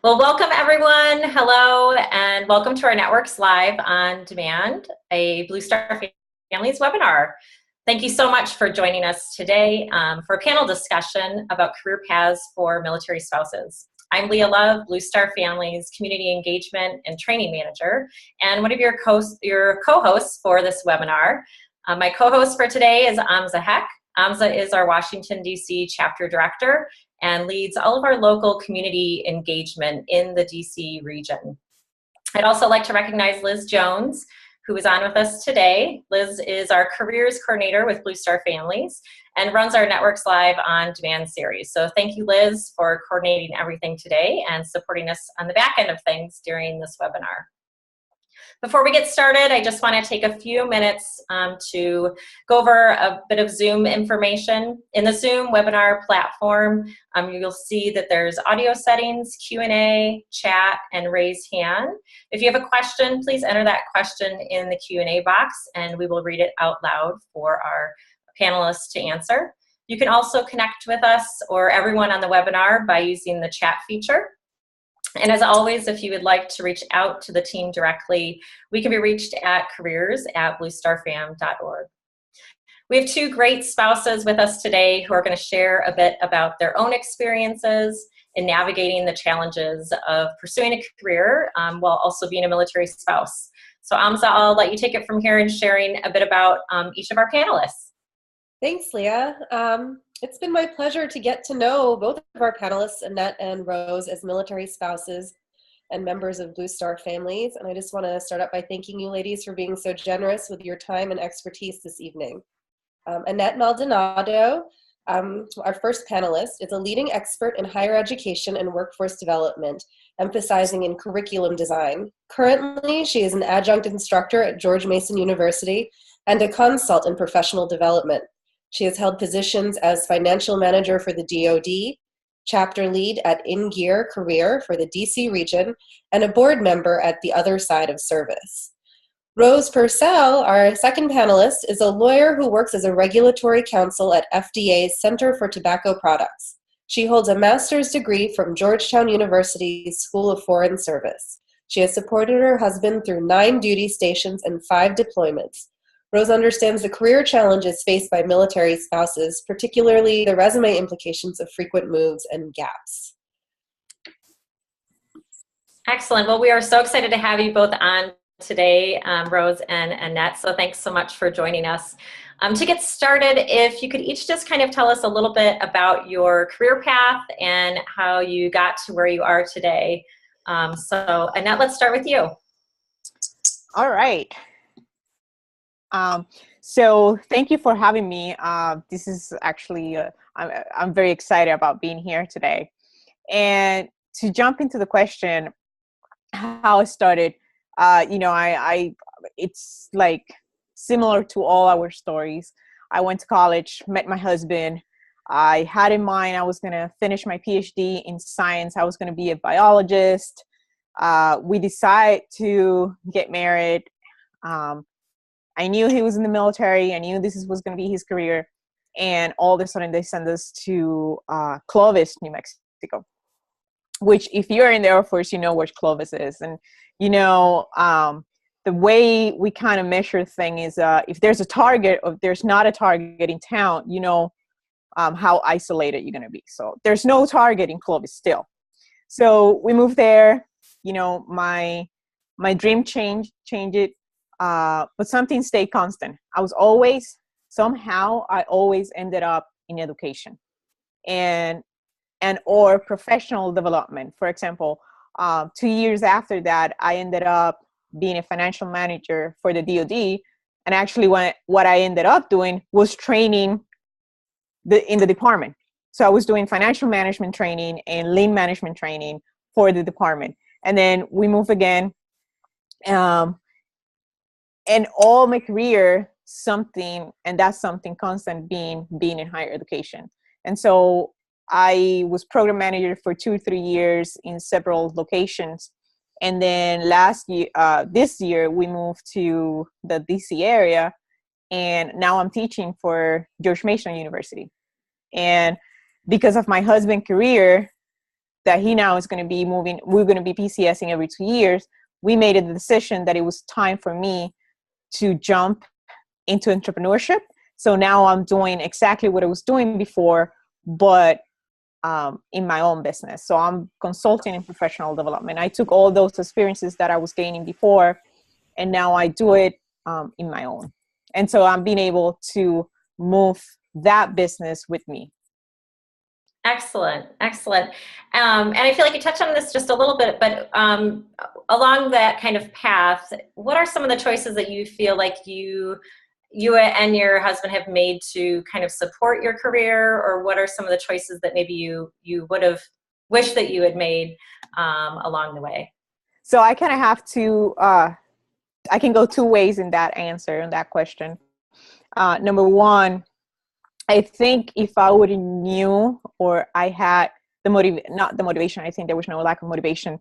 Well, welcome everyone. Hello, and welcome to our Networks Live on Demand, a Blue Star Families webinar. Thank you so much for joining us today for a panel discussion about career paths for military spouses. I'm Leah Love, Blue Star Families Community Engagement and Training Manager, and one of your co-hosts for this webinar. My co-host for today is Amza Heck. Amza is our Washington, D.C. chapter director and leads all of our local community engagement in the DC region. I'd also like to recognize Liz Jones, who is on with us today. Liz is our careers coordinator with Blue Star Families and runs our Networks Live on Demand series. So thank you, Liz, for coordinating everything today and supporting us on the back end of things during this webinar. Before we get started, I just want to take a few minutes to go over a bit of Zoom information. In the Zoom webinar platform, you'll see that there's audio settings, Q&A, chat, and raise hand. If you have a question, please enter that question in the Q&A box, and we will read it out loud for our panelists to answer. You can also connect with us or everyone on the webinar by using the chat feature. And as always, if you would like to reach out to the team directly, we can be reached at careers@bluestarfam.org. We have two great spouses with us today who are going to share a bit about their own experiences in navigating the challenges of pursuing a career while also being a military spouse. So Amza, I'll let you take it from here in sharing a bit about each of our panelists. Thanks, Leah. It's been my pleasure to get to know both of our panelists, Annette and Rose, as military spouses and members of Blue Star Families. And I just want to start out by thanking you ladies for being so generous with your time and expertise this evening. Annette Maldonado, our first panelist, is a leading expert in higher education and workforce development, emphasizing in curriculum design. Currently, she is an adjunct instructor at George Mason University and a consult in professional development. She has held positions as financial manager for the DoD, chapter lead at In Gear Career for the DC region, and a board member at the other side of service. Rose Purcell, our second panelist, is a lawyer who works as a regulatory counsel at FDA's Center for Tobacco Products. She holds a master's degree from Georgetown University's School of Foreign Service. She has supported her husband through 9 duty stations and 5 deployments. Rose understands the career challenges faced by military spouses, particularly the resume implications of frequent moves and gaps. Excellent. Well, we are so excited to have you both on today, Rose and Annette. So thanks so much for joining us. To get started, if you could each just kind of tell us a little bit about your career path and how you got to where you are today. So Annette, let's start with you. All right. So thank you for having me. This is actually, I'm very excited about being here today. And to jump into the question, how I started, it's like similar to all our stories. I went to college, met my husband. I had in mind I was going to finish my PhD in science. I was going to be a biologist. We decided to get married. I knew he was in the military. I knew this was going to be his career. And all of a sudden, they sent us to Clovis, New Mexico, which if you're in the Air Force, you know where Clovis is. And, the way we kind of measure things is if there's a target or if there's not a target in town, how isolated you're going to be. So there's no target in Clovis still. So we moved there. My dream changed it. But something stayed constant. I always ended up in education and or professional development. For example, 2 years after that, I ended up being a financial manager for the DoD. And actually what I ended up doing was training in the department. So I was doing financial management training and lean management training for the department. And then we moved again. And all my career, that's something constant being in higher education. And so I was program manager for 2 or 3 years in several locations. And then this year, we moved to the DC area. And now I'm teaching for George Mason University. And because of my husband's career, that he now is going to be moving, we're going to be PCSing every 2 years, we made a decision that it was time for me to jump into entrepreneurship. So now I'm doing exactly what I was doing before, but in my own business. So I'm consulting in professional development. I took all those experiences that I was gaining before, and now I do it in my own. And so I'm being able to move that business with me. Excellent, excellent. And I feel like you touched on this just a little bit, but along that kind of path, what are some of the choices that you feel like you and your husband have made to kind of support your career, or what are some of the choices that maybe you would have wished that you had made along the way? So I kind of have to, I can go two ways in that answer, in that question. Number one, I think if I would have knew, or I had not the motivation, I think there was no lack of motivation,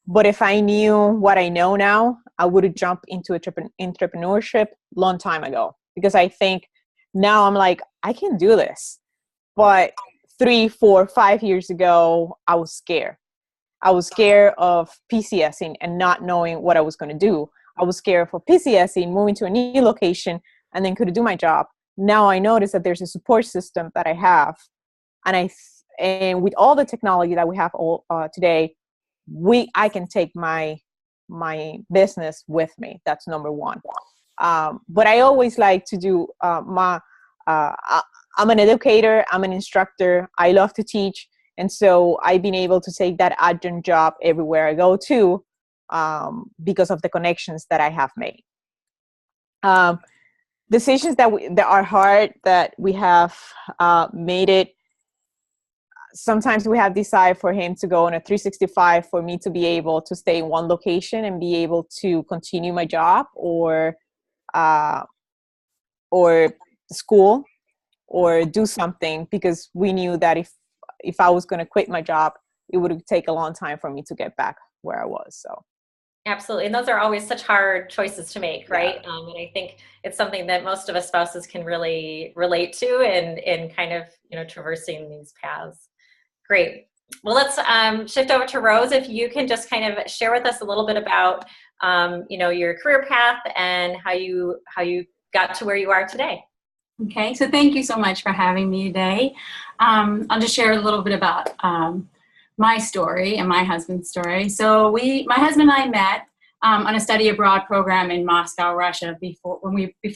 but if I knew what I know now, I would have jumped into entrepreneurship long time ago, because I think now I'm like, I can do this. But 3, 4, 5 years ago, I was scared. I was scared of PCSing and not knowing what I was going to do. I was scared for PCSing, moving to a new location, and then couldn't do my job. Now I notice that there's a support system that I have, and with all the technology that we have today, I can take my business with me. That's number one. But I always like to do I'm an educator, I'm an instructor, I love to teach, and so I've been able to take that adjunct job everywhere I go to, because of the connections that I have made. Decisions that are hard, that we have made it. Sometimes we have decided for him to go on a 365, for me to be able to stay in one location and be able to continue my job, or school, or do something, because we knew that if I was going to quit my job, it would take a long time for me to get back where I was. So. Absolutely. And those are always such hard choices to make, right? Yeah. And I think it's something that most of us spouses can really relate to in kind of, traversing these paths. Great. Well, let's shift over to Rose. If you can just kind of share with us a little bit about, your career path and how you got to where you are today. Okay. So thank you so much for having me today. I'll just share a little bit about my story and my husband's story. So my husband and I met on a study abroad program in Moscow, Russia, before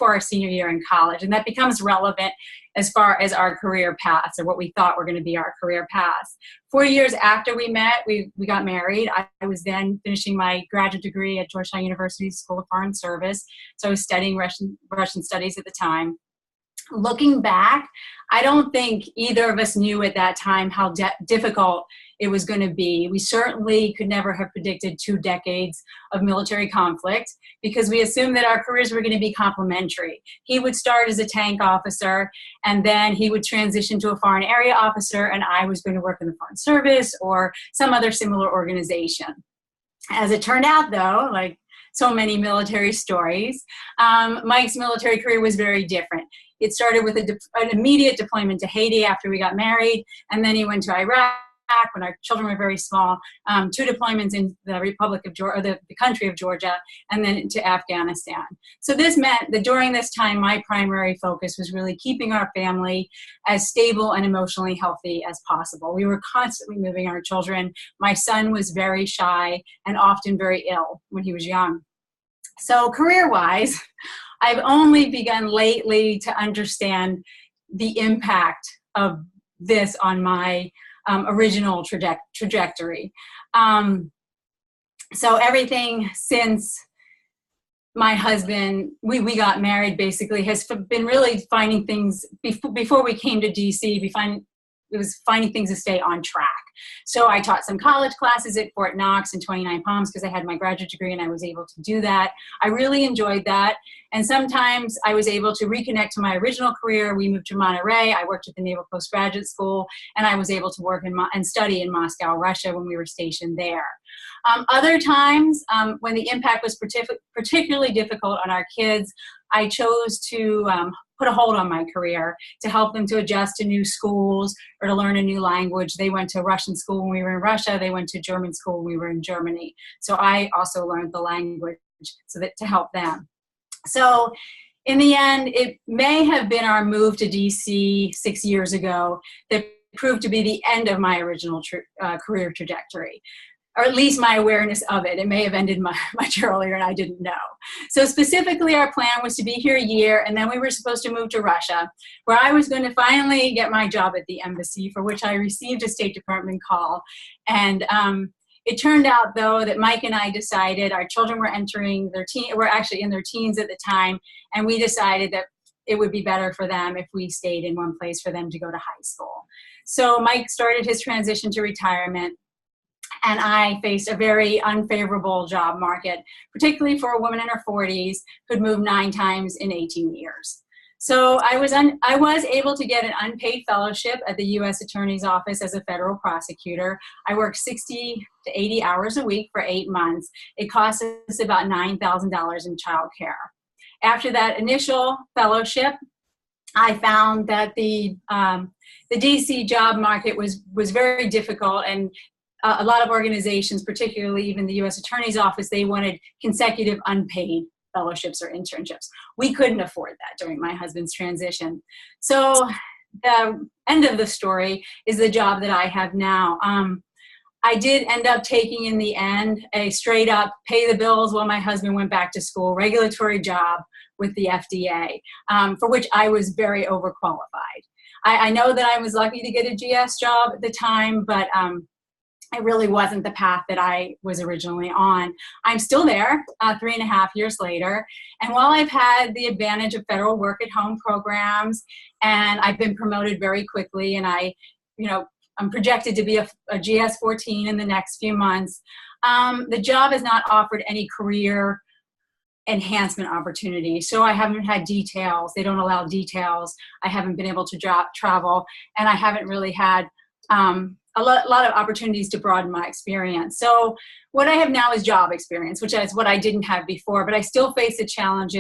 our senior year in college, and that becomes relevant as far as our career paths, or what we thought were going to be our career paths. 4 years after we met, we got married. I was then finishing my graduate degree at Georgetown University School of Foreign Service, so I was studying Russian studies at the time. Looking back, I don't think either of us knew at that time how difficult it was going to be. We certainly could never have predicted 2 decades of military conflict, because we assumed that our careers were going to be complementary. He would start as a tank officer, and then he would transition to a foreign area officer, and I was going to work in the Foreign Service or some other similar organization. As it turned out, though, like so many military stories, Mike's military career was very different. It started with an immediate deployment to Haiti after we got married, and then he went to Iraq when our children were very small, 2 deployments in the Republic of Georgia, or the country of Georgia, and then to Afghanistan. So this meant that during this time, my primary focus was really keeping our family as stable and emotionally healthy as possible. We were constantly moving our children. My son was very shy and often very ill when he was young. So career-wise, I've only begun lately to understand the impact of this on my original trajectory. So everything since my husband, we got married, basically has been really finding things before we came to DC. It was finding things to stay on track. So I taught some college classes at Fort Knox and 29 Palms because I had my graduate degree and I was able to do that. I really enjoyed that. And sometimes I was able to reconnect to my original career. We moved to Monterey. I worked at the Naval Postgraduate School, and I was able to work and study in Moscow, Russia, when we were stationed there. Other times, when the impact was particularly difficult on our kids, I chose to put a hold on my career, to help them to adjust to new schools or to learn a new language. They went to Russian school when we were in Russia. They went to German school when we were in Germany. So I also learned the language so that to help them. So in the end, it may have been our move to DC 6 years ago that proved to be the end of my original career trajectory, or at least my awareness of it. It may have ended much earlier and I didn't know. So specifically, our plan was to be here a year, and then we were supposed to move to Russia, where I was going to finally get my job at the embassy, for which I received a State Department call. And it turned out, though, that Mike and I decided, our children were entering were actually in their teens at the time, and we decided that it would be better for them if we stayed in one place for them to go to high school. So Mike started his transition to retirement, and I faced a very unfavorable job market, particularly for a woman in her 40s who'd moved 9 times in 18 years. So I was able to get an unpaid fellowship at the U.S. Attorney's Office as a federal prosecutor. I worked 60 to 80 hours a week for 8 months. It cost us about $9,000 in child care. After that initial fellowship, I found that the DC job market was very difficult, and a lot of organizations, particularly even the U.S. Attorney's Office, they wanted consecutive unpaid fellowships or internships. We couldn't afford that during my husband's transition. So the end of the story is the job that I have now. I did end up taking, in the end, a straight up pay the bills while my husband went back to school regulatory job with the FDA, for which I was very overqualified. I know that I was lucky to get a GS job at the time, but it really wasn't the path that I was originally on. I'm still there 3.5 years later. And while I've had the advantage of federal work at home programs, and I've been promoted very quickly, and I'm projected to be a GS 14 in the next few months, the job has not offered any career enhancement opportunities. So I haven't had details. They don't allow details. I haven't been able to travel, and I haven't really had a lot of opportunities to broaden my experience. So what I have now is job experience, which is what I didn't have before, but I still face a challenge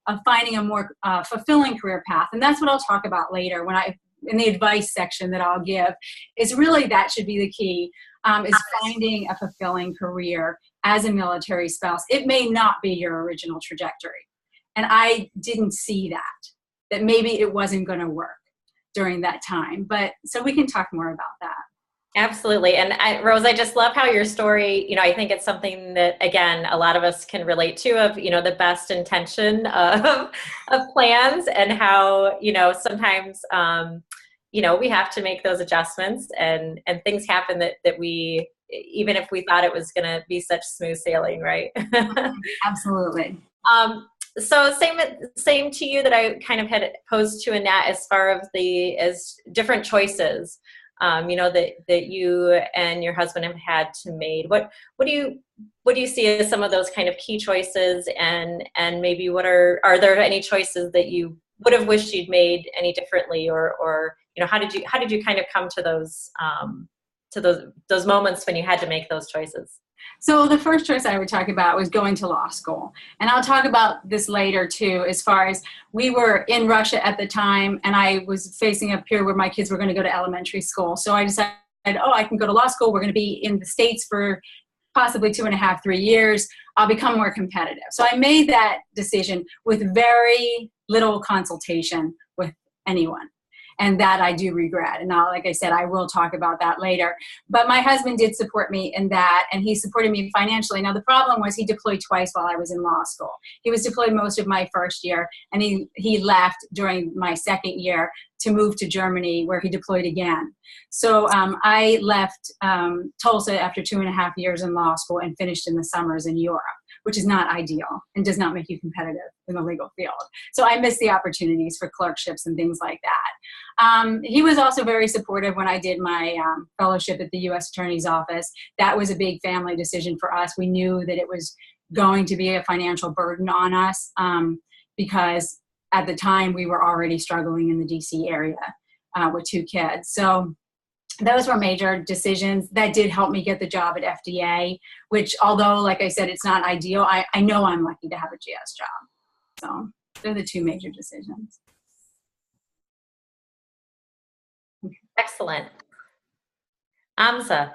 of finding a more fulfilling career path. And that's what I'll talk about later in the advice section that I'll give. Is really that should be the key, is finding a fulfilling career as a military spouse. It may not be your original trajectory. And I didn't see that maybe it wasn't going to work during that time. But so we can talk more about that. Absolutely. And Rose, I just love how your story, I think it's something that, again, a lot of us can relate to, of, the best intention of plans, and how, sometimes, we have to make those adjustments, and things happen that we, even if we thought it was going to be such smooth sailing, right? Absolutely. So same to you that I kind of had posed to Annette, as far as different choices, that you and your husband have had to made. What do you see as some of those kind of key choices, and maybe are there any choices that you would have wished you'd made any differently, or how did you kind of come to those moments when you had to make those choices? So the first choice I would talk about was going to law school. And I'll talk about this later too, as far as we were in Russia at the time, and I was facing a period where my kids were going to go to elementary school. So I decided, I can go to law school. We're going to be in the States for possibly 2.5, 3 years. I'll become more competitive. So I made that decision with very little consultation with anyone. And that I do regret. And now, like I said, I will talk about that later. But my husband did support me in that, and he supported me financially. Now, the problem was he deployed twice while I was in law school. He was deployed most of my first year, and he left during my second year to move to Germany, where he deployed again. So I left Tulsa after 2.5 years in law school and finished in the summers in Europe, which is not ideal and does not make you competitive in the legal field. So I missed the opportunities for clerkships and things like that. He was also very supportive when I did my fellowship at the U.S. Attorney's Office. That was a big family decision for us. We knew that it was going to be a financial burden on us, because at the time we were already struggling in the DC area with 2 kids. So those were major decisions that did help me get the job at FDA, which, although, like I said, it's not ideal, I know I'm lucky to have a GS job. So They're the two major decisions. Excellent. Amza.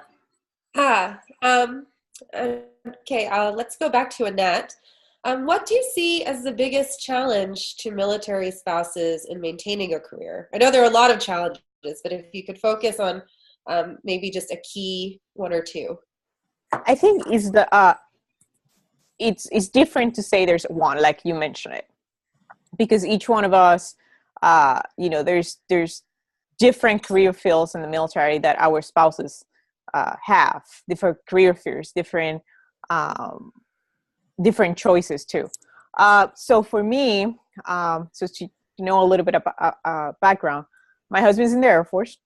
Okay, let's go back to Annette. What do you see as the biggest challenge to military spouses in maintaining a career? I know there are a lot of challenges, but if you could focus on maybe just a key one or two. I think it's different to say there's one, like you mentioned it, because each one of us, there's different career fields in the military that our spouses have, different career fields, different choices too. So for me, so to know a little bit about background, my husband's in the Air Force,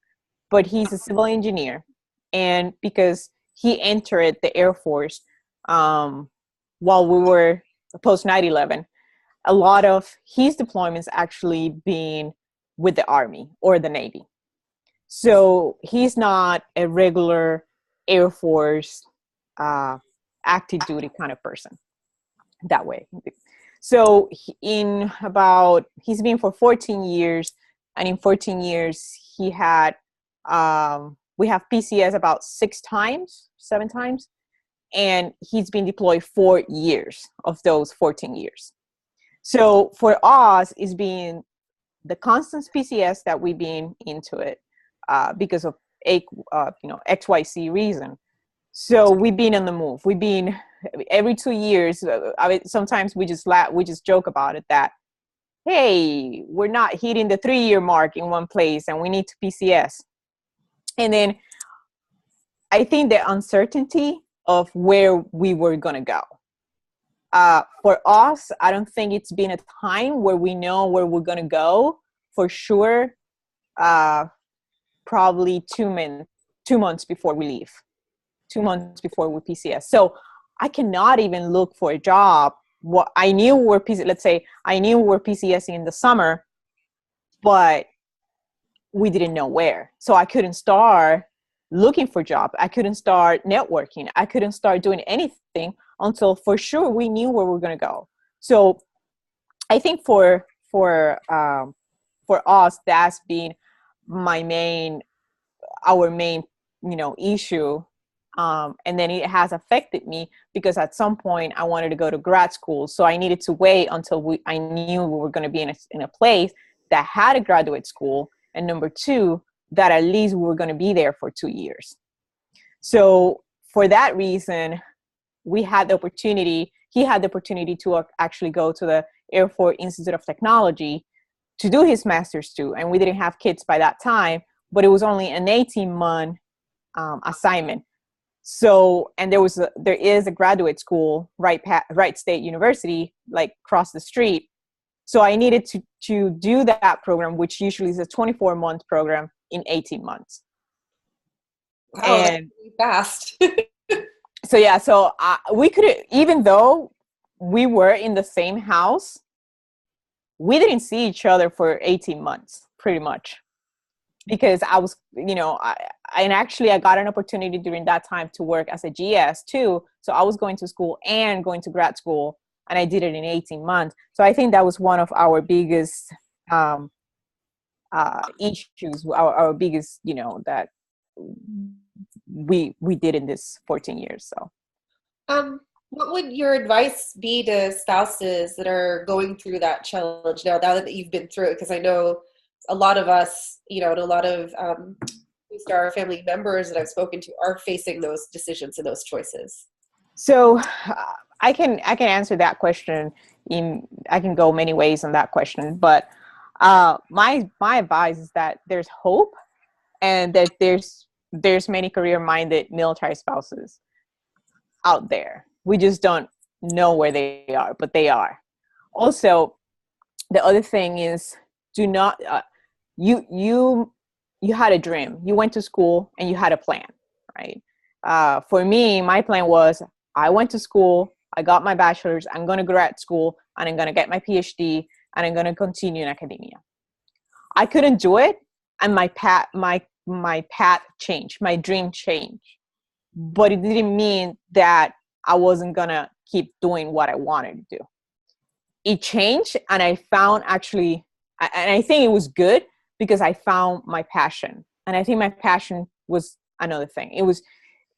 but he's a civil engineer, and because he entered the Air Force while we were post 9/11, a lot of his deployments actually being with the Army or the Navy. So he's not a regular Air Force active duty kind of person that way. So he's been for 14 years, and in 14 years he had we have PCS about 7 times, and he's been deployed 4 years of those 14 years. So for us, it's been the constant PCS that we've been into it because of XYZ reason. So we've been on the move. We've been every 2 years. Sometimes we just joke about it that, hey, we're not hitting the 3-year mark in one place and we need to PCS. And then I think the uncertainty of where we were going to go. For us, I don't think it's been a time where we know where we're going to go for sure. Probably 2 months before we leave, 2 months before we PCS. So I cannot even look for a job. What I knew we're let's say I knew we're PCSing in the summer, but we didn't know where. So I couldn't start looking for jobs. I couldn't start networking. I couldn't start doing anything until for sure we knew where we were going to go. So I think for us, that's been our main issue. And then it has affected me because at some point I wanted to go to grad school. So I needed to wait until I knew we were going to be in a place that had a graduate school. And number two, that at least we were going to be there for 2 years. So for that reason, he had the opportunity to actually go to the Air Force Institute of Technology to do his master's too. And we didn't have kids by that time, but it was only an 18-month assignment. So, and there is a graduate school, Wright State University, like across the street. So I needed to do that program, which usually is a 24-month program, in 18 months. Wow, and that's really fast. So yeah, we could, even though we were in the same house, we didn't see each other for 18 months, pretty much. Because I was, and actually I got an opportunity during that time to work as a GS too. So I was going to school and going to grad school, and I did it in 18 months. So I think that was one of our biggest issues, our biggest, that we did in this 14 years. So what would your advice be to spouses that are going through that challenge now that you've been through it? Because I know a lot of us, and a lot of our family members that I've spoken to are facing those decisions and those choices. So I can answer that question. I can go many ways on that question, but my advice is that there's hope, and that there's many career-minded military spouses out there. We just don't know where they are, but they are. Also, the other thing is, do not you had a dream. You went to school and you had a plan, right? For me, my plan was, I went to school, I got my bachelor's, I'm going to grad school, and I'm going to get my PhD, and I'm going to continue in academia. I couldn't do it, and my path changed, my dream changed. But it didn't mean that I wasn't going to keep doing what I wanted to do. it changed, and I found actually, and I think it was good because I found my passion. And I think my passion was another thing. It was,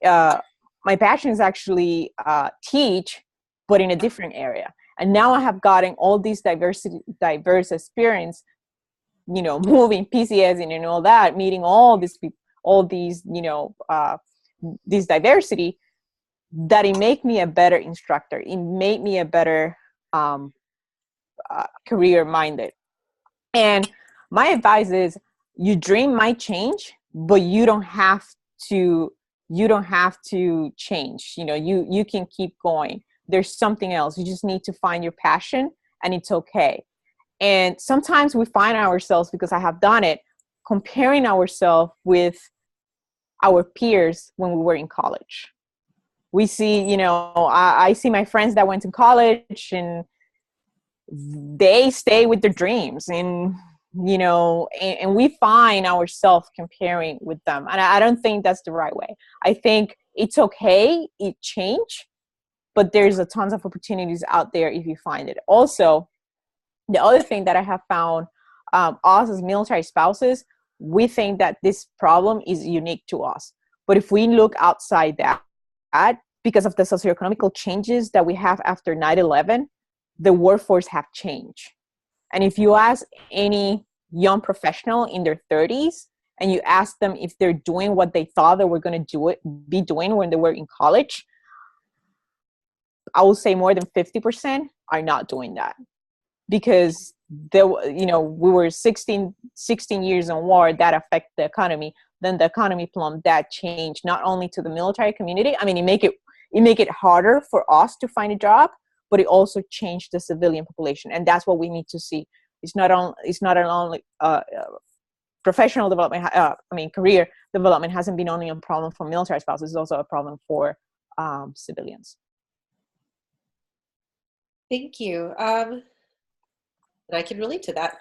my passion is actually teach, but in a different area. And now I have gotten all these diverse experience, you know, moving PCS and all that, meeting all these people, all these, you know, this diversity, that it made me a better instructor. It made me a better career minded. And my advice is, your dream might change, but you don't have to change. You know, you can keep going. There's something else. You just need to find your passion, and it's okay. And sometimes we find ourselves, because I have done it, comparing ourselves with our peers when we were in college. We see, you know, I see my friends that went to college and they stay with their dreams, and, you know, and we find ourselves comparing with them. And I don't think that's the right way. I think it's okay, it change, but there's a tons of opportunities out there if you find it. Also, the other thing that I have found, us as military spouses, we think that this problem is unique to us. But if we look outside that, because of the socioeconomic changes that we have after 9/11, the workforce have changed. And if you ask any young professional in their 30s, and you ask them if they're doing what they thought they were going to be doing when they were in college, I would say more than 50% are not doing that. Because you know, we were 16 years in war that affect the economy. Then the economy plumbed. That changed not only to the military community. I mean, it make it harder for us to find a job, but it also changed the civilian population, and that's what we need to see. It's not only professional development. Career development hasn't been only a problem for military spouses. It's also a problem for civilians. Thank you. And I can relate to that.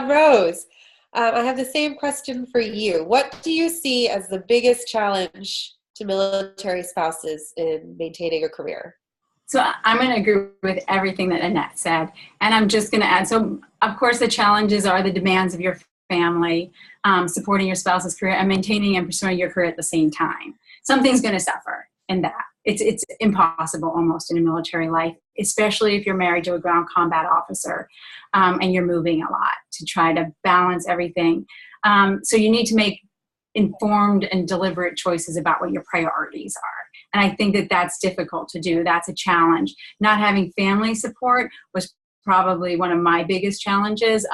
Rose, I have the same question for you. What do you see as the biggest challenge to military spouses in maintaining a career? So I'm going to agree with everything that Annette said. And I'm just going to add, so of course the challenges are the demands of your family, supporting your spouse's career, and maintaining and pursuing your career at the same time. Something's going to suffer in that. It's impossible almost in a military life, especially if you're married to a ground combat officer and you're moving a lot to try to balance everything. So you need to make informed and deliberate choices about what your priorities are. And I think that that's difficult to do. That's a challenge. Not having family support was probably one of my biggest challenges.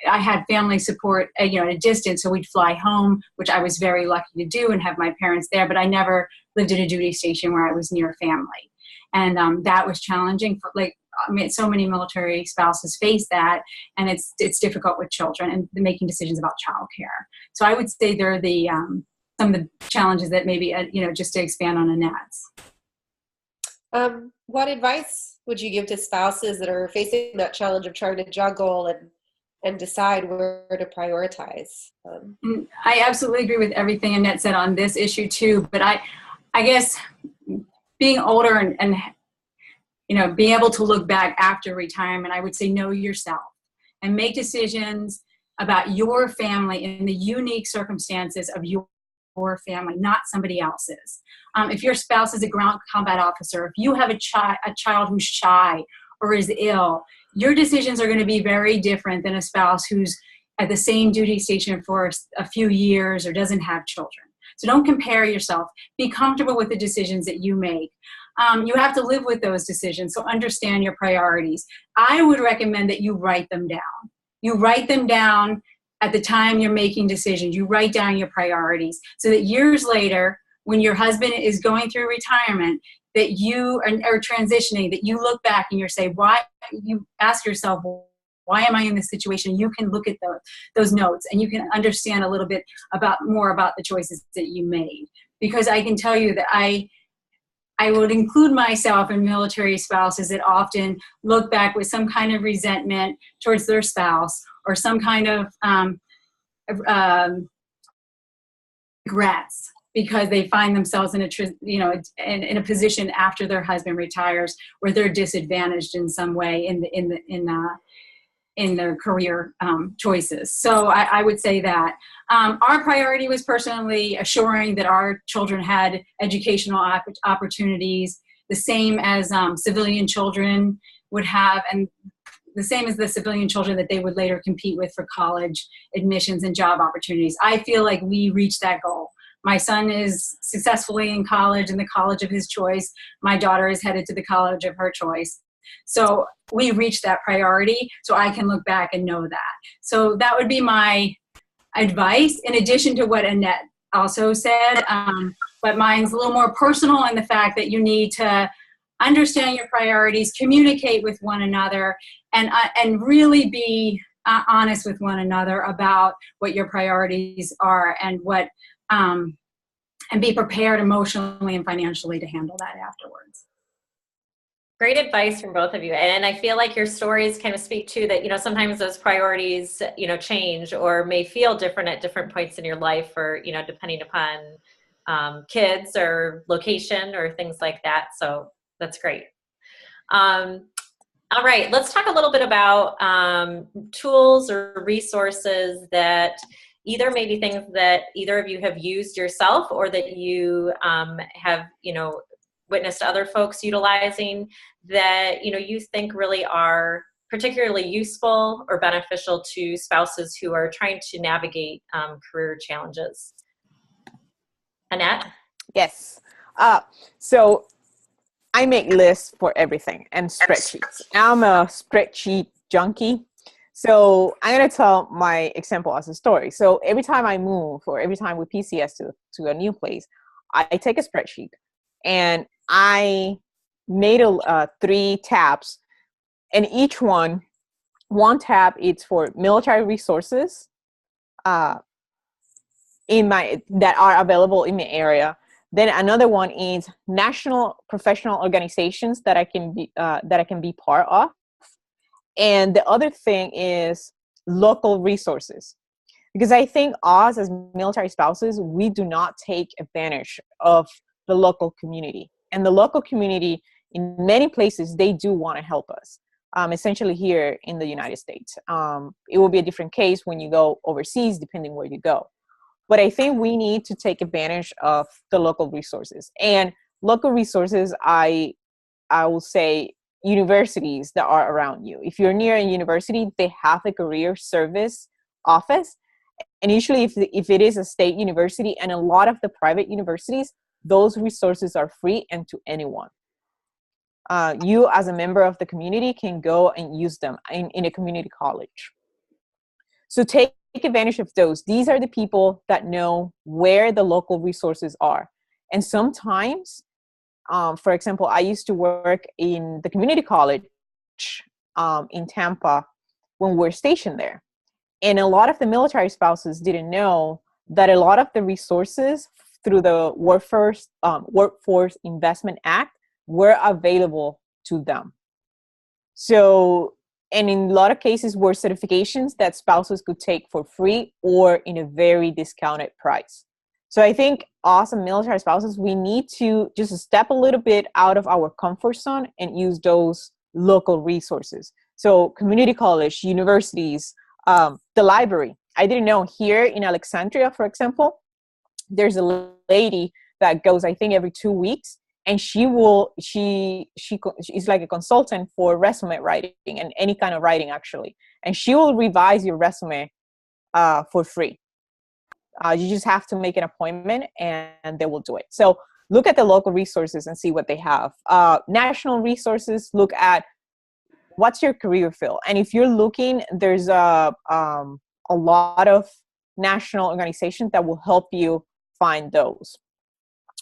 I had family support, at a distance, so we'd fly home, which I was very lucky to do and have my parents there, but I never lived at a duty station where I was near family. And that was challenging for, so many military spouses face that, and it's difficult with children and making decisions about childcare. So I would say they're the some of the challenges that maybe, just to expand on Annette's. What advice would you give to spouses that are facing that challenge of trying to juggle and decide where to prioritize? I absolutely agree with everything Annette said on this issue too, but I guess being older and being able to look back after retirement, I would say know yourself and make decisions about your family and the unique circumstances of your family, not somebody else's. If your spouse is a ground combat officer, if you have a child who's shy or is ill, your decisions are going to be very different than a spouse who's at the same duty station for a few years or doesn't have children. So don't compare yourself. Be comfortable with the decisions that you make. You have to live with those decisions, so understand your priorities. I would recommend that you write them down. You write them down at the time you're making decisions. You write down your priorities so that years later, when your husband is going through retirement, that you are transitioning, that you look back and you ask yourself, why am I in this situation? You can look at those notes and you can understand a little bit more about the choices that you made. Because I can tell you that I would include myself in military spouses that often look back with some kind of resentment towards their spouse or some kind of regrets because they find themselves in a position after their husband retires where they're disadvantaged in some way in their career choices. So I would say that our priority was personally assuring that our children had educational opportunities, the same as civilian children would have, and the same as the civilian children that they would later compete with for college admissions and job opportunities. I feel like we reached that goal. My son is successfully in college, in the college of his choice. My daughter is headed to the college of her choice. So we reached that priority, so I can look back and know that. So that would be my advice, in addition to what Annette also said. But mine's a little more personal in the fact that you need to understand your priorities, communicate with one another, and really be honest with one another about what your priorities are and and be prepared emotionally and financially to handle that afterwards. Great advice from both of you. And I feel like your stories kind of speak to that, sometimes those priorities, change or may feel different at different points in your life, or, depending upon kids or location or things like that. So that's great. All right, let's talk a little bit about tools or resources that either maybe things that either of you have used yourself or that you have, witnessed other folks utilizing that, you think really are particularly useful or beneficial to spouses who are trying to navigate career challenges. Annette? Yes. So I make lists for everything and spreadsheets. I'm a spreadsheet junkie. So I'm going to tell my example as a story. So every time I move, or every time we PCS to a new place, I take a spreadsheet and I made 3 tabs, and each one tab is for military resources that are available in the area. Then another one is national professional organizations that I can be part of. And the other thing is local resources. Because I think us as military spouses, we do not take advantage of the local community. And the local community, in many places, they do want to help us, essentially here in the United States. It will be a different case when you go overseas, depending where you go. But I think we need to take advantage of the local resources. And local resources, I will say universities that are around you. If you're near a university, they have a career service office. And usually if it is a state university, and a lot of the private universities, those resources are free and to anyone. You as a member of the community can go and use them in a community college. So take advantage of those. These are the people that know where the local resources are. And sometimes, for example, I used to work in the community college in Tampa when we're stationed there. And a lot of the military spouses didn't know that a lot of the resources through the Workforce Investment Act were available to them. So, and in a lot of cases were certifications that spouses could take for free or in a very discounted price. So I think awesome military spouses, we need to just step a little bit out of our comfort zone and use those local resources. So community college, universities, the library. I didn't know here in Alexandria, for example, there's a lady that goes, I think, every 2 weeks. And she's like a consultant for resume writing and any kind of writing, actually. And she will revise your resume for free. You just have to make an appointment and they will do it. So look at the local resources and see what they have. National resources, look at what's your career field. And if you're looking, there's a lot of national organizations that will help you find those.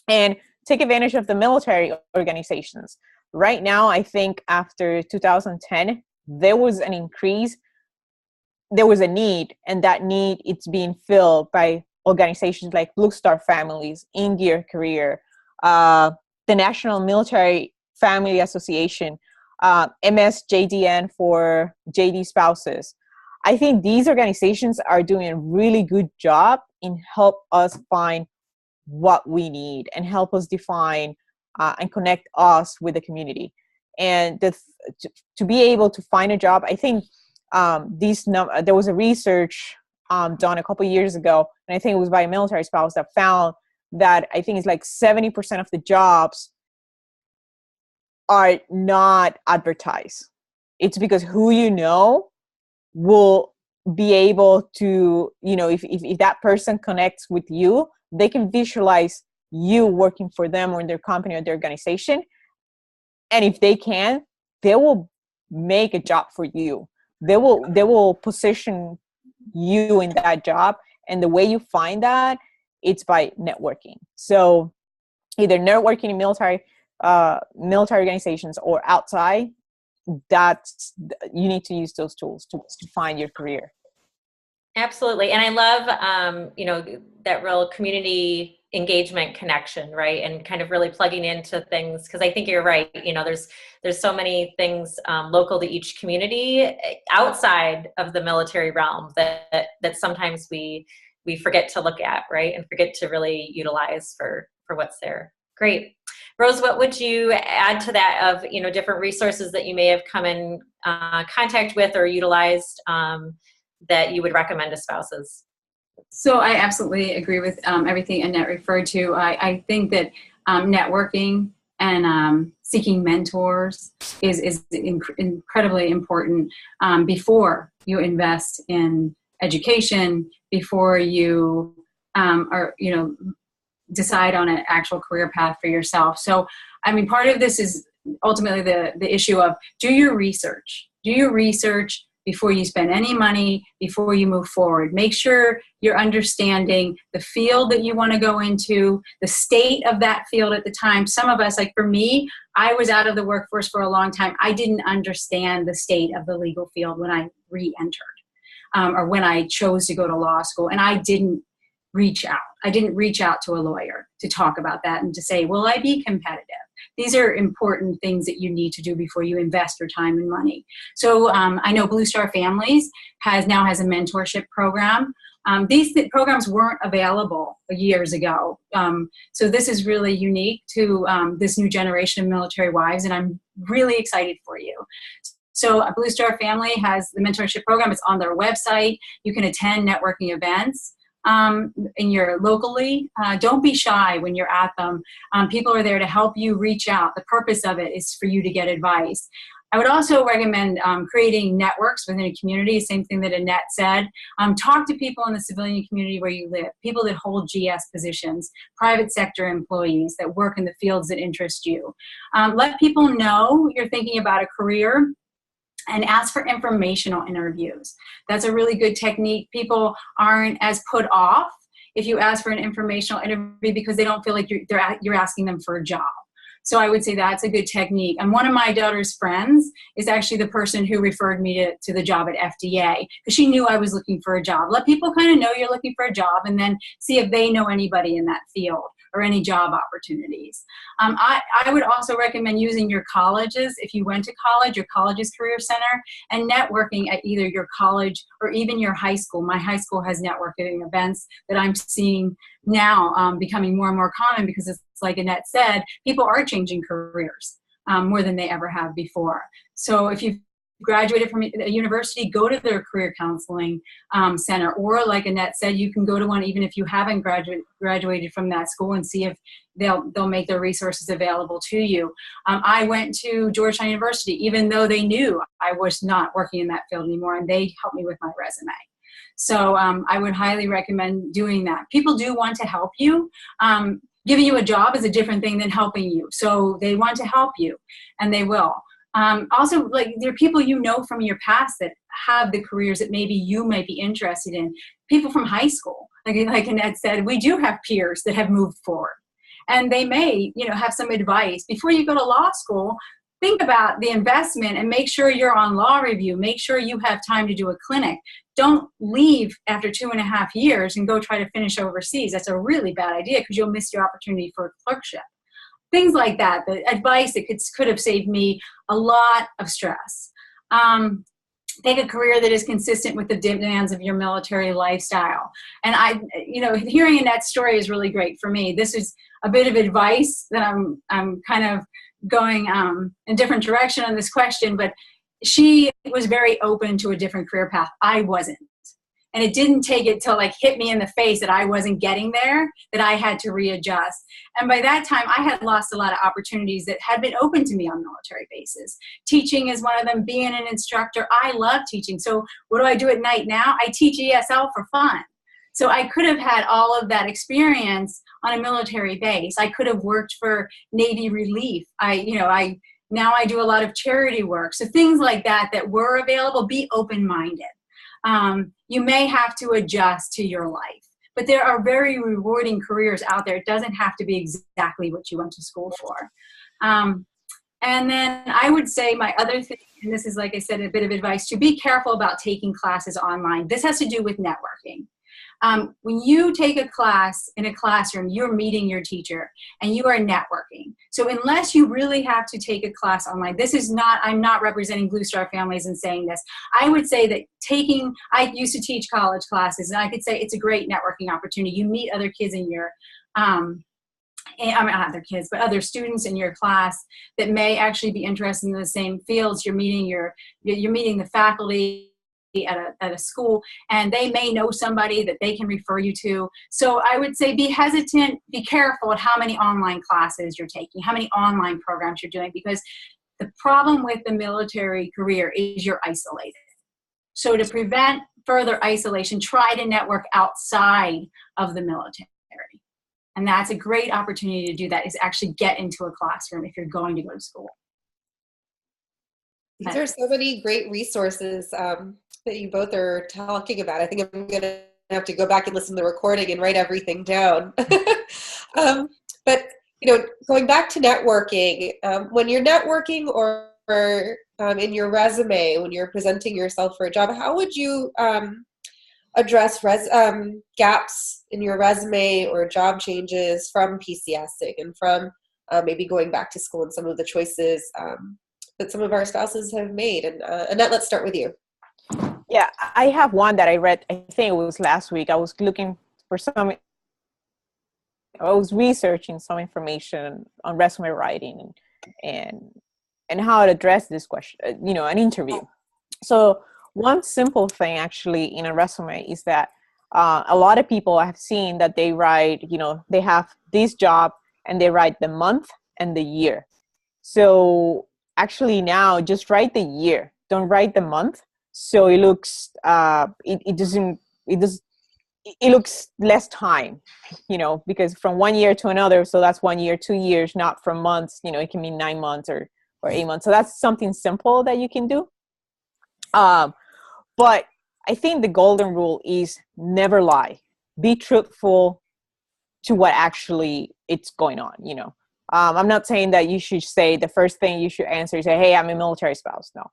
And take advantage of the military organizations. Right now, I think after 2010, there was an increase. There was a need, and that need it's being filled by organizations like Blue Star Families, In Gear Career, the National Military Family Association, MSJDN for JD spouses. I think these organizations are doing a really good job in help us find what we need and help us define and connect us with the community. And to be able to find a job, I think there was a research done a couple years ago, and I think it was by a military spouse, that found that I think it's like 70% of the jobs are not advertised. It's because who you know will be able to, if that person connects with you, they can visualize you working for them or in their company or their organization. And if they can, they will make a job for you. They will position you in that job. And the way you find that, it's by networking. So either networking in military organizations or outside, you need to use those tools to find your career. Absolutely. And I love, that real community engagement connection, right? And kind of really plugging into things, because I think you're right. There's so many things local to each community outside of the military realm that sometimes we forget to look at, right? And forget to really utilize for what's there. Great. Rose, what would you add to that of, different resources that you may have come in contact with or utilized that you would recommend to spouses? So I absolutely agree with everything Annette referred to. I think that networking and seeking mentors is incredibly important before you invest in education, before you decide on an actual career path for yourself. So, part of this is ultimately the issue of do your research. Do your research before you spend any money, before you move forward. Make sure you're understanding the field that you want to go into, the state of that field at the time. Some of us, like for me, I was out of the workforce for a long time. I didn't understand the state of the legal field when I re-entered or when I chose to go to law school, and I didn't reach out. I didn't reach out to a lawyer to talk about that and to say, will I be competitive? These are important things that you need to do before you invest your time and money. So I know Blue Star Families now has a mentorship program. These programs weren't available years ago. So this is really unique to this new generation of military wives, and I'm really excited for you. So Blue Star Family has the mentorship program. It's on their website. You can attend networking events locally. Don't be shy when you're at them. People are there to help you reach out. The purpose of it is for you to get advice. I would also recommend creating networks within a community, same thing that Annette said. Talk to people in the civilian community where you live, people that hold GS positions, private sector employees that work in the fields that interest you. Let people know you're thinking about a career, and ask for informational interviews. That's a really good technique. People aren't as put off if you ask for an informational interview because they don't feel like you're asking them for a job. So I would say that's a good technique. And one of my daughter's friends is actually the person who referred me to the job at FDA because she knew I was looking for a job. Let people kind of know you're looking for a job and then see if they know anybody in that field or any job opportunities. I would also recommend using your colleges, if you went to college, your college's career center, and networking at either your college or even your high school. My high school has networking events that I'm seeing now becoming more and more common because it's like Annette said, people are changing careers more than they ever have before. So if you've graduated from a university, go to their career counseling center, or like Annette said, you can go to one even if you haven't graduated from that school and see if they'll make their resources available to you. I went to Georgetown University, even though they knew I was not working in that field anymore, and they helped me with my resume. So I would highly recommend doing that. People do want to help you. Giving you a job is a different thing than helping you. So they want to help you, and they will. Also, like there are people you know from your past that have the careers that maybe you might be interested in. People from high school, like Annette said, we do have peers that have moved forward, and they may, have some advice before you go to law school. Think about the investment and make sure you're on law review. Make sure you have time to do a clinic. Don't leave after 2.5 years and go try to finish overseas. That's a really bad idea because you'll miss your opportunity for a clerkship. Things like that, the advice that could have saved me a lot of stress. take a career that is consistent with the demands of your military lifestyle. And hearing Annette's story is really great for me. This is a bit of advice that I'm kind of going in a different direction on this question, but she was very open to a different career path. I wasn't. And it didn't take it till like hit me in the face that I wasn't getting there, that I had to readjust. And by that time, I had lost a lot of opportunities that had been open to me on military bases. Teaching is one of them, being an instructor. I love teaching. So what do I do at night now? I teach ESL for fun. So I could have had all of that experience on a military base. I could have worked for Navy Relief. Now I do a lot of charity work. So things like that were available, be open-minded. You may have to adjust to your life, but there are very rewarding careers out there. It doesn't have to be exactly what you went to school for. And then I would say my other thing, and this is, like I said, a bit of advice, to be careful about taking classes online. This has to do with networking. When you take a class in a classroom, you're meeting your teacher and you are networking. So unless you really have to take a class online, I'm not representing Blue Star families and saying this. I would say that I used to teach college classes, and I could say it's a great networking opportunity. You meet other kids in your, not other kids, but other students in your class that may actually be interested in the same fields. You're meeting the faculty at a school, and they may know somebody that they can refer you to. So I would say be hesitant, be careful at how many online classes you're taking, how many online programs you're doing, because the problem with the military career is you're isolated. So to prevent further isolation, try to network outside of the military. And that's a great opportunity to do that, is actually get into a classroom if you're going to go to school. These are so many great resources that you both are talking about. I think I'm going to have to go back and listen to the recording and write everything down. But, going back to networking, when you're networking or in your resume, when you're presenting yourself for a job, how would you address gaps in your resume or job changes from PCSing and from maybe going back to school and some of the choices that some of our spouses have made? And Annette, let's start with you. Yeah, I have one that I read, I think it was last week. I was researching some information on resume writing and how to address this question, an interview. So one simple thing actually in a resume is that a lot of people I have seen that they write, they have this job and they write the month and the year. So actually now just write the year, don't write the month. So it looks, it looks less time, because from 1 year to another, so that's 1 year, 2 years, not from months, it can mean 9 months or 8 months. So that's something simple that you can do. But I think the golden rule is never lie. Be truthful to what actually it's going on, I'm not saying that you should say the first thing you should answer is say, hey, I'm a military spouse. No.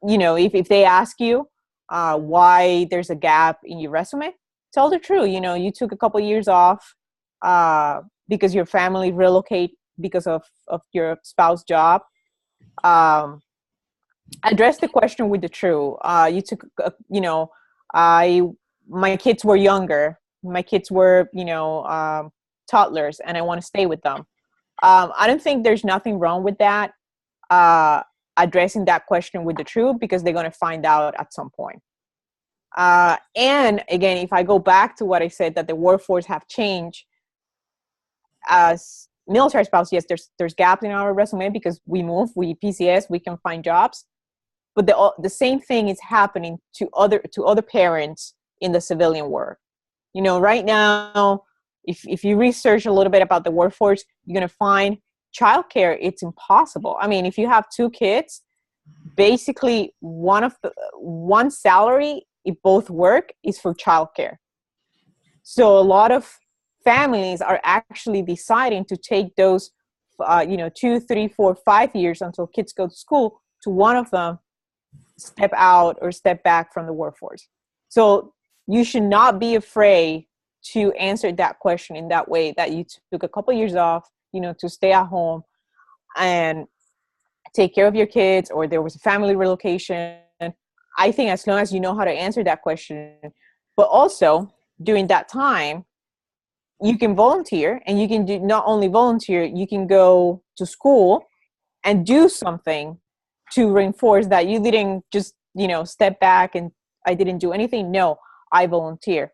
If they ask you why there's a gap in your resume, tell the truth. You took a couple of years off because your family relocate because of your spouse job. Address the question with the truth. You took, my kids were younger. My kids were, toddlers, and I want to stay with them. I don't think there's nothing wrong with that. Addressing that question with the truth, because they're going to find out at some point. And again, if I go back to what I said, that the workforce have changed as military spouse, yes, there's gaps in our resume because we move, we PCS, we can find jobs. But the same thing is happening to other parents in the civilian world. Right now, if you research a little bit about the workforce, you're going to find childcare, it's impossible. I mean, if you have 2 kids, basically one salary, if both work, is for childcare. So a lot of families are actually deciding to take those, 2, 3, 4, 5 years until kids go to school, to one of them step out or step back from the workforce. So you should not be afraid to answer that question in that way, that you took a couple of years off, to stay at home and take care of your kids, or there was a family relocation, I think as long as you know how to answer that question, but also during that time, you can volunteer, and you can do not only volunteer, you can go to school and do something to reinforce that you didn't just, step back and I didn't do anything. No, I volunteer.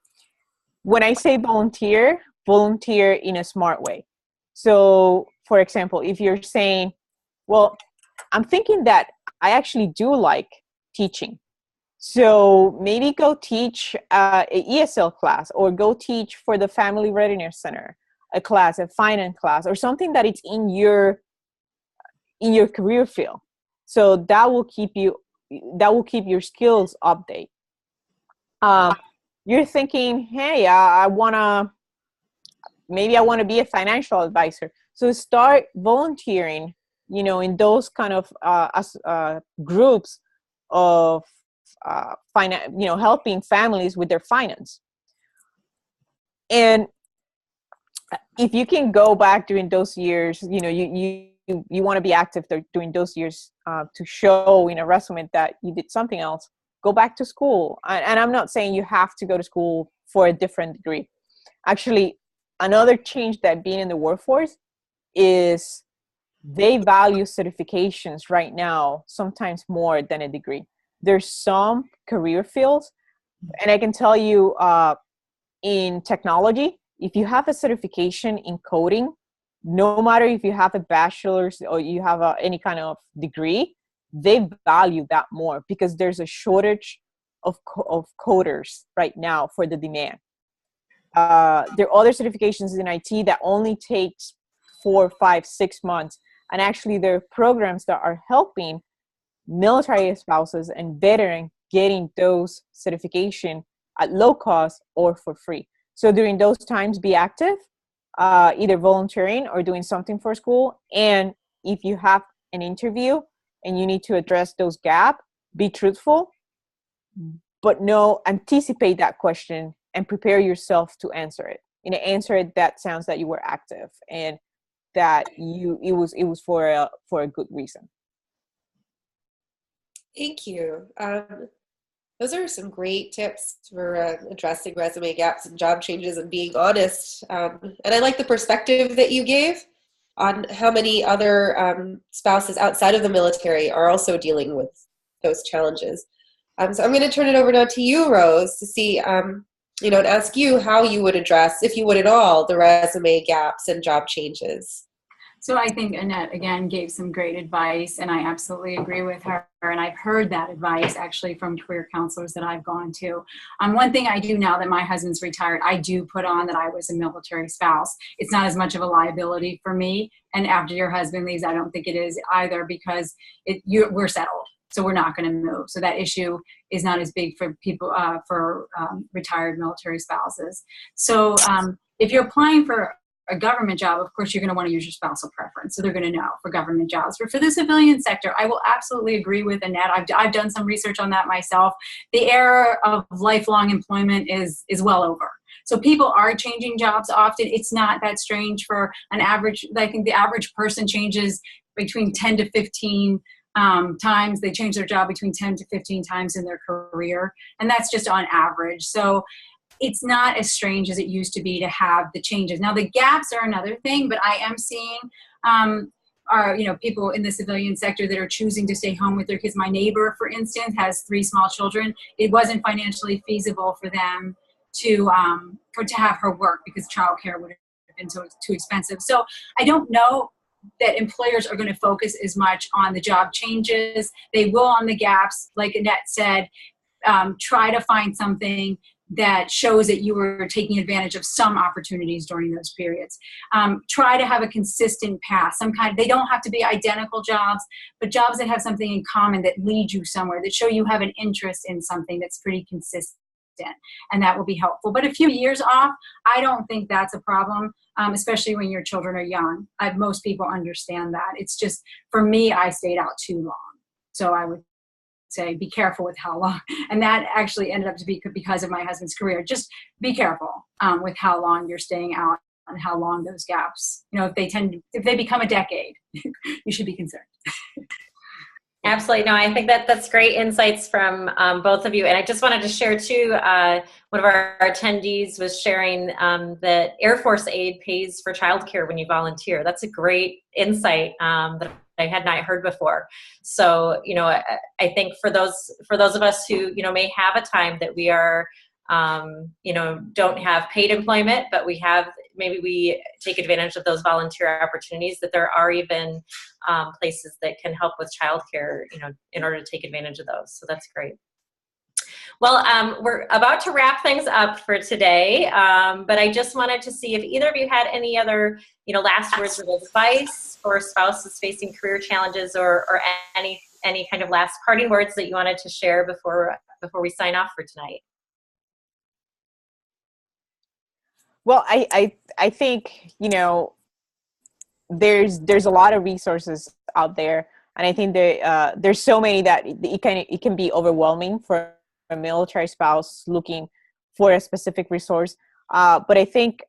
When I say volunteer in a smart way. So, for example, if you're saying, well, I'm thinking that I actually do like teaching. So maybe go teach a ESL class, or go teach for the Family Readiness Center a class, a finance class, or something that it's in your career field. So that will keep your skills update. You're thinking, hey, maybe I want to be a financial advisor. So start volunteering, in those kind of groups of helping families with their finance. And if you can go back during those years, you want to be active during those years to show in a resume that you did something else. Go back to school. And I'm not saying you have to go to school for a different degree. Actually, another change that being in the workforce is they value certifications right now sometimes more than a degree. There's some career fields, and I can tell you in technology, if you have a certification in coding, no matter if you have a bachelor's or you have any kind of degree, they value that more because there's a shortage of coders right now for the demand. There are other certifications in IT that only takes 4, 5, 6 months. And actually there are programs that are helping military spouses and veterans getting those certification at low cost or for free. So during those times, be active, either volunteering or doing something for school. And if you have an interview and you need to address those gaps, be truthful, but anticipate that question and prepare yourself to answer it. In an answer that sounds that you were active and that it was for a good reason. Thank you. Those are some great tips for addressing resume gaps and job changes and being honest. And I like the perspective that you gave on how many other spouses outside of the military are also dealing with those challenges. So I'm going to turn it over now to you, Rose, to see, and ask you how you would address, if you would at all, the resume gaps and job changes. So I think Annette, again, gave some great advice, and I absolutely agree with her. And I've heard that advice actually from career counselors that I've gone to. One thing I do now that my husband's retired, I do put on that I was a military spouse. It's not as much of a liability for me. And after your husband leaves, I don't think it is either, because we're settled. So we're not going to move. So that issue is not as big for people, for retired military spouses. So if you're applying for a government job, of course, you're going to want to use your spousal preference. So they're going to know for government jobs. But for the civilian sector, I will absolutely agree with Annette. I've done some research on that myself. The era of lifelong employment is well over. So people are changing jobs often. It's not that strange for an average. I think the average person changes between 10 to 15 times. They change their job between 10 to 15 times in their career. And that's just on average. So it's not as strange as it used to be to have the changes. Now the gaps are another thing, but I am seeing people in the civilian sector that are choosing to stay home with their kids. My neighbor, for instance, has 3 small children. It wasn't financially feasible for them to have her work because childcare would have been too expensive. So I don't know that employers are going to focus as much on the job changes. They will on the gaps, like Annette said. Try to find something that shows that you were taking advantage of some opportunities during those periods. Try to have a consistent path, they don't have to be identical jobs, but jobs that have something in common that lead you somewhere, that show you have an interest in something that's pretty consistent, and that will be helpful. But a few years off, I don't think that's a problem, especially when your children are young. Most people understand that. It's just, for me, I stayed out too long. So I would say be careful with how long, and that actually ended up to be because of my husband's career. Just be careful with how long you're staying out and how long those gaps, if they become a decade, you should be concerned. Absolutely. No, I think that that's great insights from both of you. And I just wanted to share too, one of our attendees was sharing that Air Force Aid pays for childcare when you volunteer. That's a great insight that I had not heard before. So, you know, I think for those of us who, you know, may have a time that we are, you know, don't have paid employment, but maybe we take advantage of those volunteer opportunities, that there are even places that can help with childcare, you know, in order to take advantage of those. So that's great. Well, we're about to wrap things up for today, but I just wanted to see if either of you had any other, you know, last words of advice for spouses facing career challenges, or any kind of last parting words that you wanted to share before we sign off for tonight. Well, I think, you know, there's a lot of resources out there, and I think there's so many that it can be overwhelming for a military spouse looking for a specific resource. But I think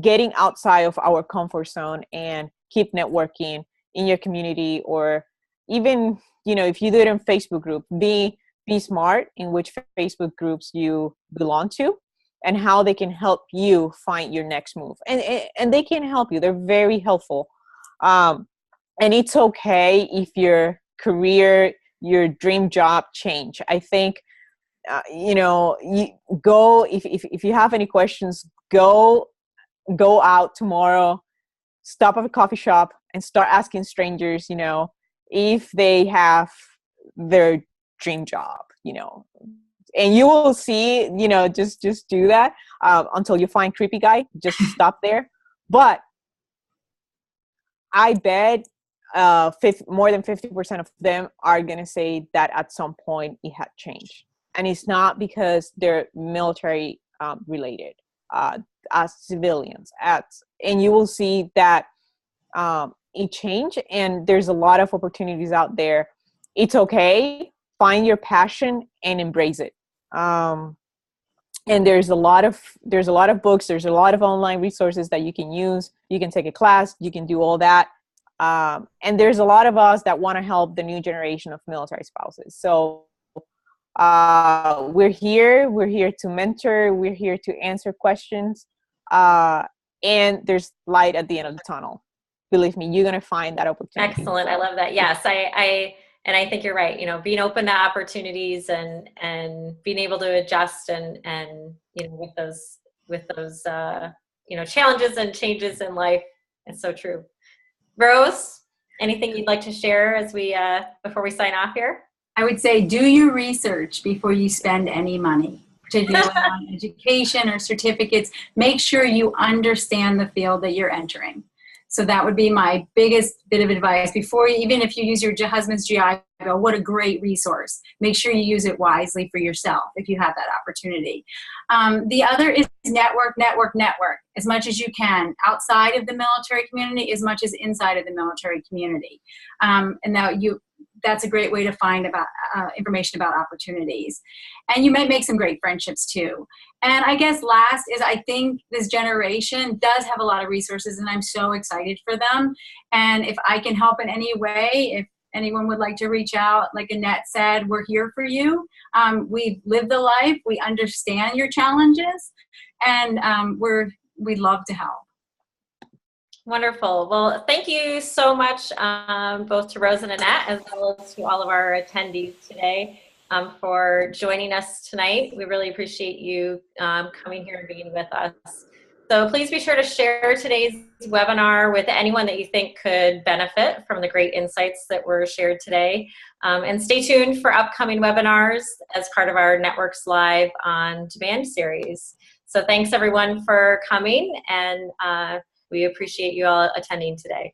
getting outside of our comfort zone and keep networking in your community, or even, you know, if you do it in Facebook group, be smart in which Facebook groups you belong to, and how they can help you find your next move. And they can help you. They're very helpful. And it's okay if your career, your dream job change. I think, you know, you go, if you have any questions, go out tomorrow, stop at a coffee shop and start asking strangers, you know, if they have their dream job, you know. And you will see, you know, just do that until you find creepy guy. Just stop there. But I bet more than 50% of them are going to say that at some point it had changed. And it's not because they're military related, as civilians. And you will see that it changed, and there's a lot of opportunities out there. It's okay. Find your passion and embrace it. And there's a lot of books, there's a lot of online resources that you can use. You can take a class, you can do all that. And there's a lot of us that want to help the new generation of military spouses. So we're here to mentor, we're here to answer questions, and there's light at the end of the tunnel. Believe me, you're going to find that opportunity. Excellent. I love that. Yes, and I think you're right. You know, being open to opportunities and being able to adjust and you know, with those you know, challenges and changes in life. It's so true. Rose, anything you'd like to share as we before we sign off here? I would say do your research before you spend any money, particularly on education or certificates. Make sure you understand the field that you're entering. So that would be my biggest bit of advice. Before, even if you use your husband's GI Bill, what a great resource. Make sure you use it wisely for yourself if you have that opportunity. The other is network as much as you can, outside of the military community as much as inside of the military community. And that's a great way to find about information about opportunities. And you might make some great friendships too. And I guess last is, I think this generation does have a lot of resources, and I'm so excited for them. And if I can help in any way, if anyone would like to reach out, like Annette said, we're here for you. We've lived the life, we understand your challenges, and we'd love to help. Wonderful. Well, thank you so much, both to Rose and Annette, as well as to all of our attendees today, for joining us tonight. We really appreciate you coming here and being with us. So please be sure to share today's webinar with anyone that you think could benefit from the great insights that were shared today. And stay tuned for upcoming webinars as part of our Networks Live on Demand series. So thanks everyone for coming, and we appreciate you all attending today.